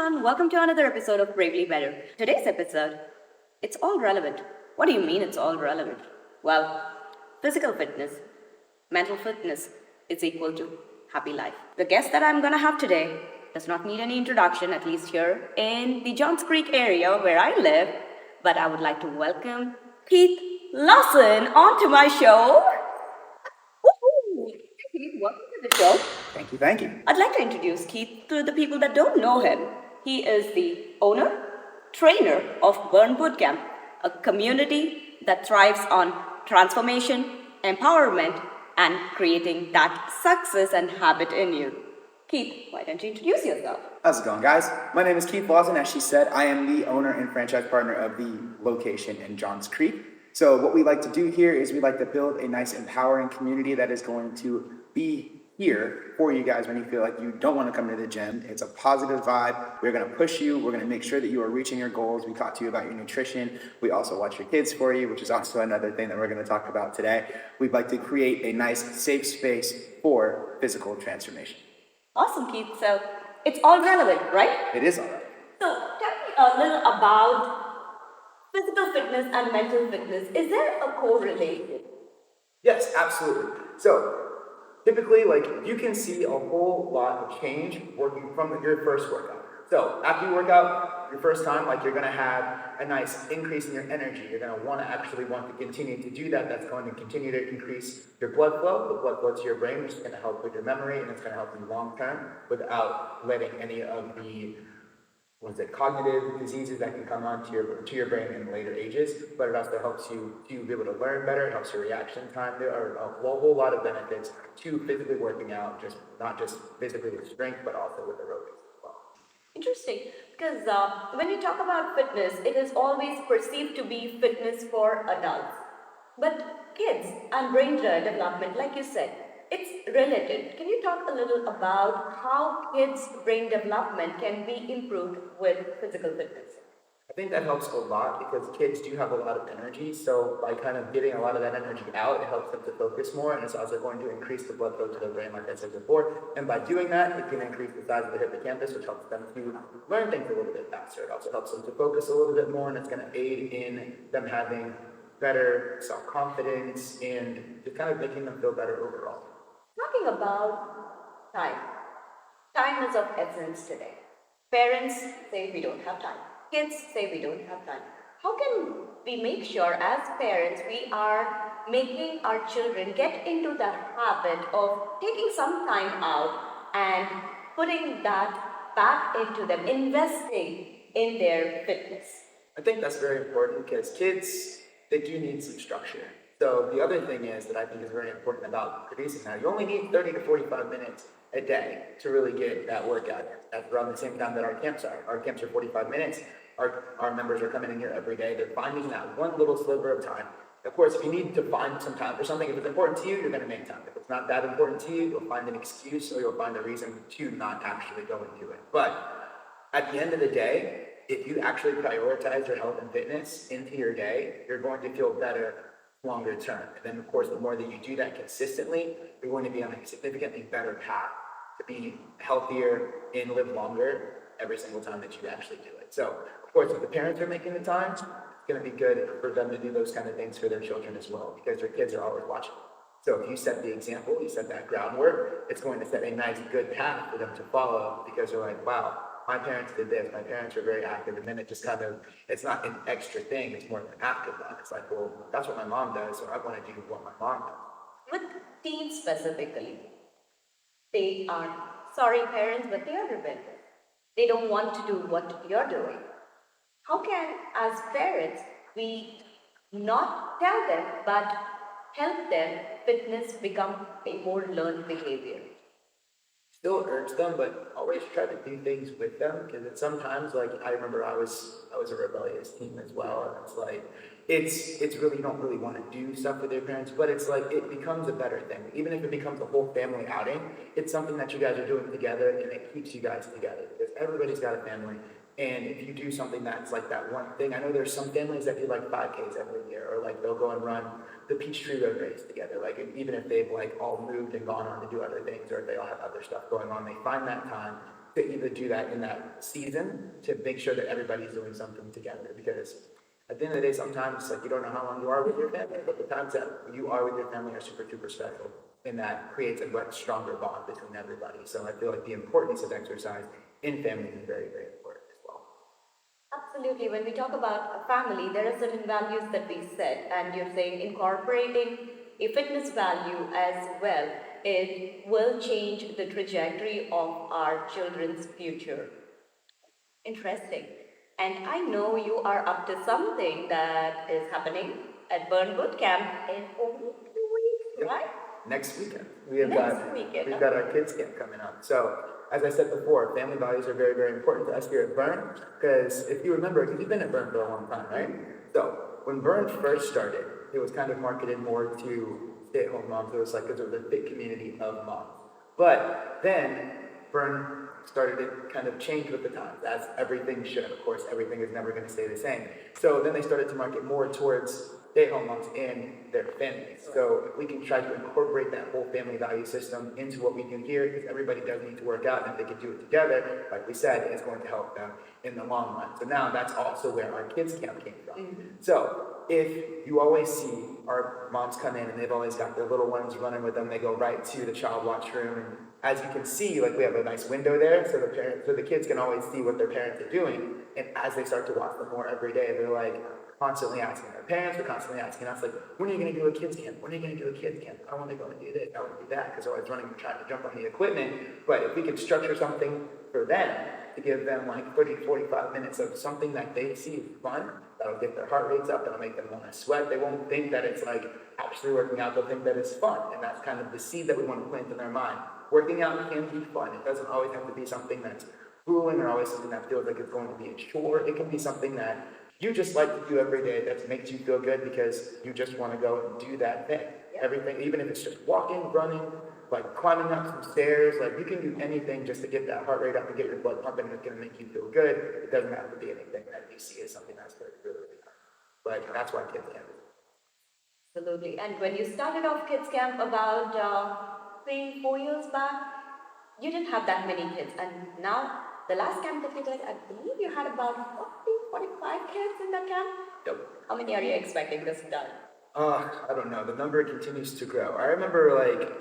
everyone, welcome to another episode of Bravely Better. Today's episode, it's all relevant. What do you mean it's all relevant? Well, physical fitness, mental fitness is equal to happy life. The guest that I'm gonna have today does not need any introduction, at least here in the Johns Creek area where I live, but I would like to welcome Keith Lawson onto my show. Woohoo! Hey Keith, welcome to the show. Thank you. I'd like to introduce Keith to the people that don't know him. He is the owner, trainer of Burn Bootcamp, a community that thrives on transformation, empowerment, and creating that success and habit in you. Keith, why don't you introduce yourself? How's it going, guys? My name is Keith Lawson. As she said, I am the owner and franchise partner of the location in Johns Creek. So what we like to do here is we like to build a nice empowering community that is going to be here for you guys when you feel like you don't want to come to the gym. It's a positive vibe. We're going to push you. We're going to make sure that you are reaching your goals. We talk to you about your nutrition. We also watch your kids for you, which is also another thing that we're going to talk about today. We'd like to create a nice, safe space for physical transformation. Awesome, Keith. So it's all relevant, right? It is all right. So tell me a little about physical fitness and mental fitness. Is there a correlation? Yes, absolutely. So typically, you can see a whole lot of change working from your first workout. So after you work out your first time, you're going to have a nice increase in your energy. You're going to want to continue to do that. That's going to continue to increase your blood flow, the blood flow to your brain, which is going to help with your memory, and it's going to help you long term without letting any of the cognitive diseases that can come on to your brain in later ages. But it also helps you to be able to learn better. It helps your reaction time. There are a whole lot of benefits to physically working out, not just physically with strength, but also with aerobics as well. Interesting, because when you talk about fitness, it is always perceived to be fitness for adults. But kids and brain development, like you said, it's related. Can you talk a little about how kids' brain development can be improved with physical fitness? I think that helps a lot because kids do have a lot of energy. So by kind of getting a lot of that energy out, it helps them to focus more, and it's also going to increase the blood flow to their brain, like I said before. And by doing that, it can increase the size of the hippocampus, which helps them to learn things a little bit faster. It also helps them to focus a little bit more, and it's going to aid in them having better self-confidence and just kind of making them feel better overall. Talking about time. Time is of essence today. Parents say we don't have time. Kids say we don't have time. How can we make sure as parents we are making our children get into the habit of taking some time out and putting that back into them, investing in their fitness? I think that's very important because kids, they do need some structure. So the other thing is that I think is very important about producing that, you only need 30 to 45 minutes a day to really get that workout at around the same time that our camps are. Our camps are 45 minutes. Our members are coming in here every day. They're finding that one little sliver of time. Of course, if you need to find some time for something, if it's important to you, you're going to make time. If it's not that important to you, you'll find an excuse or you'll find a reason to not actually go and do it. But at the end of the day, if you actually prioritize your health and fitness into your day, you're going to feel better longer term. And then, of course, the more that you do that consistently, you're going to be on a significantly better path to be healthier and live longer every single time that you actually do it. So, of course, if the parents are making the time, it's going to be good for them to do those kind of things for their children as well, because their kids are always watching. So if you set the example, you set that groundwork, it's going to set a nice, good path for them to follow, because they're like, wow, my parents did this, my parents are very active, and then it just kind of, it's not an extra thing, it's more of an afterthought. It's like, well, that's what my mom does, so I want to do what my mom does. With teens specifically, they are sorry parents, but they are rebellious. They don't want to do what you're doing. How can, as parents, we not tell them, but help them fitness become a more learned behavior? Still urge them, but always try to do things with them, because it's sometimes I remember I was a rebellious teen as well, and it's really, you don't really want to do stuff with your parents, but it's it becomes a better thing. Even if it becomes a whole family outing, it's something that you guys are doing together, and it keeps you guys together, because everybody's got a family. And if you do something that's that one thing, I know there's some families that do 5Ks every year, or they'll go and run the Peachtree Road Race together. Even if they've all moved and gone on to do other things, or if they all have other stuff going on, they find that time to either do that in that season to make sure that everybody's doing something together. Because at the end of the day, sometimes like you don't know how long you are with your family, but the times that you are with your family are super, super special. And that creates a much stronger bond between everybody. So I feel like the importance of exercise in families is very, very important as well. Absolutely. When we talk about a family, there are certain values that we set, and you're saying incorporating a fitness value as well, it will change the trajectory of our children's future. Interesting. And I know you are up to something that is happening at Burn Boot Camp in only 2 weeks, Yep. right? Next weekend, we have Next weekend, we've got our kids camp coming up. So as I said before, family values are very, very important to us here at Burn. Because if you remember, because you've been at Burn for a long time, right? So when Burn first started, it was kind of marketed more to stay-at-home moms. It was like because it was a big community of moms. But then Burn started to kind of change with the times, as everything should. Of course, everything is never going to stay the same. So then they started to market more towards stay-at-home moms and their families. So if we can try to incorporate that whole family value system into what we do here, because everybody does need to work out, and if they can do it together, like we said, it's going to help them in the long run. So now that's also where our kids camp came from. So if you always see our moms come in and they've always got their little ones running with them, they go right to the child watch room, and as you can see, like we have a nice window there, so the kids can always see what their parents are doing. And as they start to watch them more every day, they're like constantly asking their parents, they're constantly asking us, like, when are you going to do a kids camp? When are you going to do a kids camp? I want to go and do this, I want to do that, because they're always running and trying to jump on the equipment. But if we could structure something for them to give them like 30 to 45 minutes of something that they see is fun, that'll get their heart rates up, that'll make them want to sweat. They won't think that it's like actually working out, they'll think that it's fun. And that's kind of the seed that we want to plant in their mind. Working out can be fun. It doesn't always have to be something that's grueling or always something that feels like it's going to be a chore. It can be something that you just like to do every day that makes you feel good because you just want to go and do that thing. Everything, even if it's just walking, running, like climbing up some stairs, like you can do anything just to get that heart rate up and get your blood pumping, and it's going to make you feel good. It doesn't have to be anything that you see as something that's really, really hard. But that's why kids camp is. Absolutely. And when you started off kids camp about 3, 4 years back, you didn't have that many kids. And now, the last camp that you did, I believe you had about 45 kids in that camp. Yep. How many are you expecting this done? I don't know. The number continues to grow. I remember like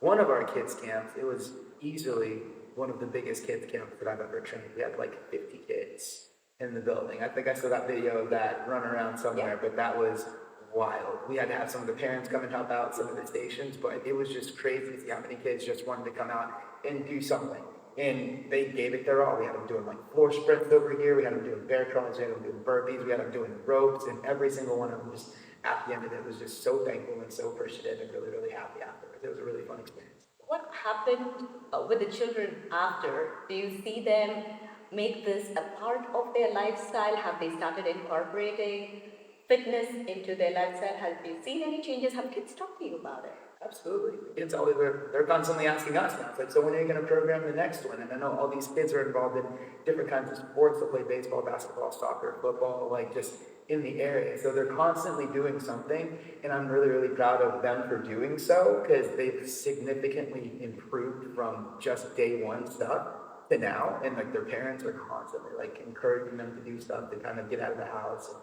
one of our kids camps, it was easily one of the biggest kids camps that I've ever trained. We had like 50 kids in the building. I think I saw that video of that run around somewhere, but that was wild. We had to have some of the parents come and help out some of the stations, but it was just crazy to see how many kids just wanted to come out and do something. And they gave it their all. We had them doing like floor sprints over here. We had them doing bear crawls. We had them doing burpees. We had them doing ropes. And every single one of them just, at the end of it, was just so thankful and so appreciative and really, really happy afterwards. It was a really fun experience. What happened with the children after? Do you see them make this a part of their lifestyle? Have they started incorporating fitness into their lifestyle? Have you seen any changes? Have kids talked to you about it? Absolutely. Kids always they're constantly asking us now. It's like, so when are you going to program the next one? And I know all these kids are involved in different kinds of sports. They'll play baseball, basketball, soccer, football, like just in the area. So they're constantly doing something, and I'm really, really proud of them for doing so because they've significantly improved from just day one stuff to now. And like their parents are constantly like encouraging them to do stuff to kind of get out of the house. And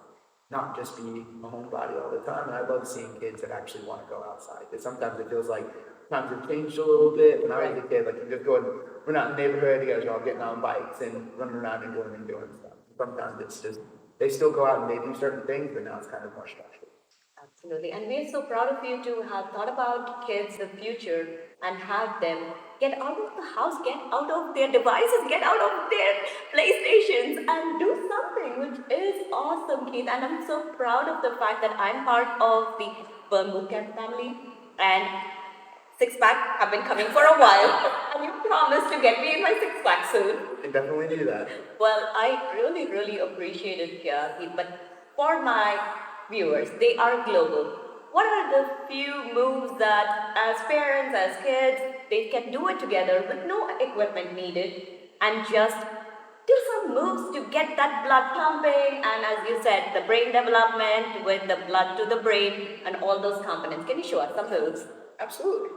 not just be a homebody all the time. And I love seeing kids that actually want to go outside. Because sometimes it feels like times have changed a little bit. When I was a kid, like you just go and run out in the neighborhood, you guys are all getting on bikes and running around and doing stuff. Sometimes it's just, they still go out and they do certain things, but now it's kind of more structured. Absolutely. And we're so proud of you to have thought about kids, the future, and have them get out of the house, get out of their devices, get out of their PlayStations, and do something, which is awesome, Keith. And I'm so proud of the fact that I'm part of the Burn Bootcamp family. And six-pack have been coming for a while, and you promised to get me in my six-pack soon. I definitely do that. Well, I really, really appreciate it, Keith. But for my viewers, they are global. What are the few moves that as parents, as kids, they can do it together with no equipment needed and just do some moves to get that blood pumping and, as you said, the brain development with the blood to the brain and all those components? Can you show us some moves? Absolutely.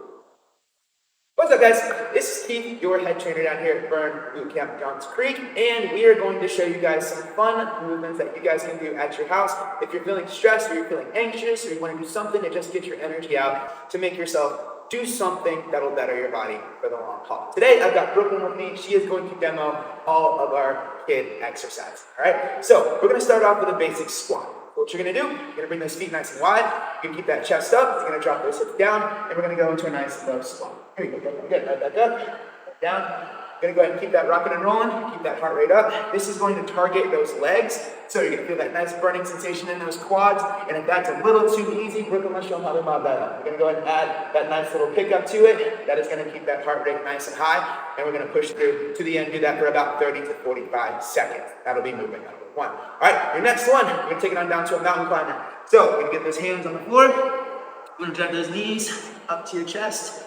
What's up, guys? This is Keith, your head trainer down here at Burn Boot Camp Johns Creek, and we are going to show you guys some fun movements that you guys can do at your house if you're feeling stressed or you're feeling anxious or you want to do something to just get your energy out to make yourself do something that'll better your body for the long haul. Today, I've got Brooklyn with me. She is going to demo all of our kid exercises. All right, so we're going to start off with a basic squat. What you're going to do, you're going to bring those feet nice and wide. You're going to keep that chest up. You're going to drop those hips down, and we're going to go into a nice low squat. Here we go. Good. Right back up, down. You're going to go ahead and keep that rocking and rolling. Keep that heart rate up. This is going to target those legs, so you're going to feel that nice burning sensation in those quads. And if that's a little too easy, Brooklyn, let's show them how to mob that up. We're going to go ahead and add that nice little pickup to it. That is going to keep that heart rate nice and high, and we're going to push through to the end. Do that for about 30 to 45 seconds. That'll be movement number one. All right, your next one, we're going to take it on down to a mountain climber. So we're going to get those hands on the floor. We're going to drag those knees up to your chest.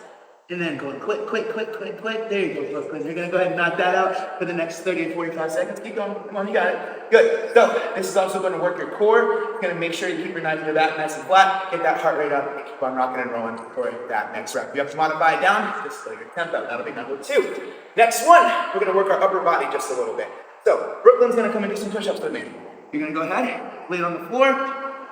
And then going quick. There you go, Brooklyn. You're going to go ahead and knock that out for the next 30 to 45 seconds. Keep going. Come on, you got it. Good. So this is also going to work your core. It's going to make sure you keep your back nice and flat. Get that heart rate up and keep on rocking and rolling for that next rep. If you have to modify it down, just slow your tempo. That'll be number two. Next one, we're going to work our upper body just a little bit. So Brooklyn's going to come and do some push-ups with me. You're going to go ahead, lay it on the floor,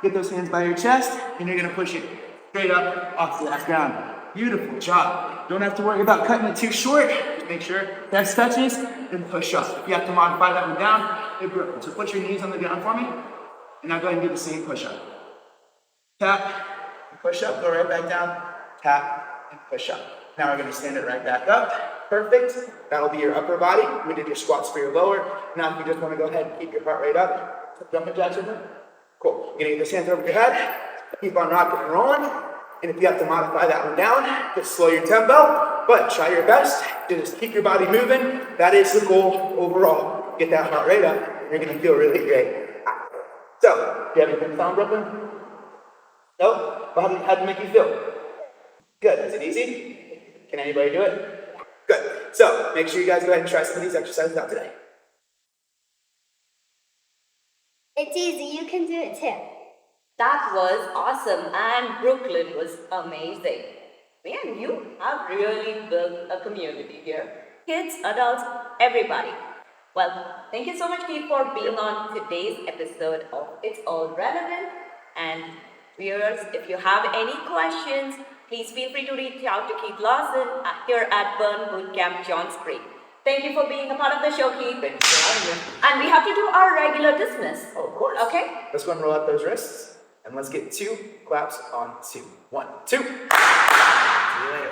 get those hands by your chest, and you're going to push it straight up off the last ground. Beautiful job. Don't have to worry about cutting it too short. Just make sure chest touches and push up. If you have to modify that one down, you're Brooklyn. So put your knees on the ground for me, and now go ahead and do the same push-up. Tap, push up, go right back down, tap, and push up. Now we're going to stand it right back up. Perfect. That'll be your upper body. We did your squats for your lower. Now if you just want to go ahead and keep your heart rate up, jumping jacks with them. Cool. You're going to get those hands over your head. Keep on rocking and rolling. And if you have to modify that one down, just slow your tempo, but try your best to just keep your body moving. That is the goal overall. Get that heart rate up, and you're going to feel really great. So, do you have anything found, Brooklyn? No? Well, how did it make you feel? Good. Is it easy? Can anybody do it? Good. So, make sure you guys go ahead and try some of these exercises out today. It's easy, you can do it too. That was awesome, and Brooklyn was amazing. Man, you have really built a community here. Kids, adults, everybody. Well, thank you so much, Keith, for being on today's episode of It's All Relevant. And viewers, if you have any questions, please feel free to reach out to Keith Lawson here at Burn Boot Camp Johns Creek. Thank you for being a part of the show, Keith. Thank you for having me. And we have to do our regular dismiss. Oh, of course. Okay? Let's go and roll out those wrists. And let's get 2 claps on 2. 1, 2. See you later.